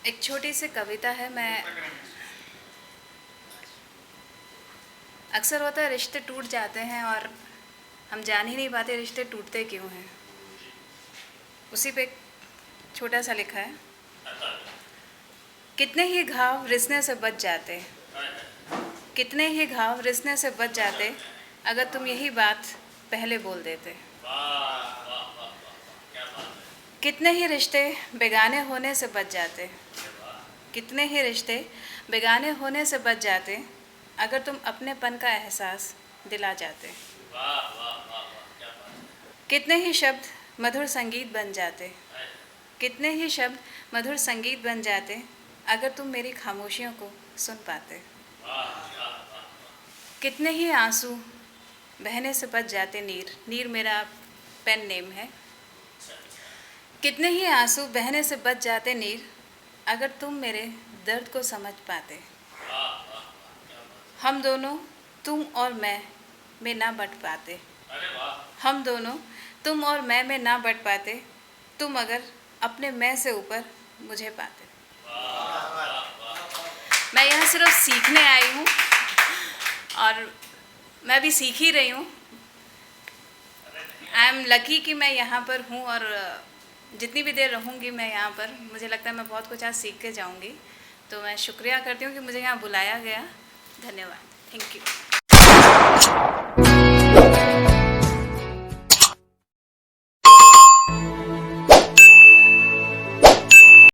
एक छोटी सी कविता है। मैं अक्सर होता है रिश्ते टूट जाते हैं और हम जान ही नहीं पाते रिश्ते टूटते क्यों हैं। उसी पे एक छोटा सा लिखा है, कितने ही घाव रिसने से बच जाते, कितने ही घाव रिसने से बच जाते अगर तुम यही बात पहले बोल देते। कितने ही रिश्ते बेगाने होने से बच जाते, कितने ही रिश्ते बेगाने होने से बच जाते अगर तुम अपनेपन का एहसास दिला जाते। कितने ही शब्द मधुर संगीत बन जाते, कितने ही शब्द मधुर संगीत बन जाते अगर तुम मेरी खामोशियों को सुन पाते। कितने ही आंसू बहने से बच जाते, नीर नीर मेरा पेन नेम है। कितने ही आंसू बहने से बच जाते नीर अगर तुम मेरे दर्द को समझ पाते। हम दोनों तुम और मैं में ना बट पाते, हम दोनों तुम और मैं में ना बट पाते, तुम अगर अपने मैं से ऊपर मुझे पाते। मैं यहाँ सिर्फ सीखने आई हूँ और मैं भी सीख ही रही हूँ। आई एम लकी कि मैं यहाँ पर हूँ और जितनी भी देर रहूँगी मैं यहाँ पर, मुझे लगता है मैं बहुत कुछ आज सीख के जाऊँगी। तो मैं शुक्रिया करती हूँ कि मुझे यहाँ बुलाया गया। धन्यवाद। Thank you.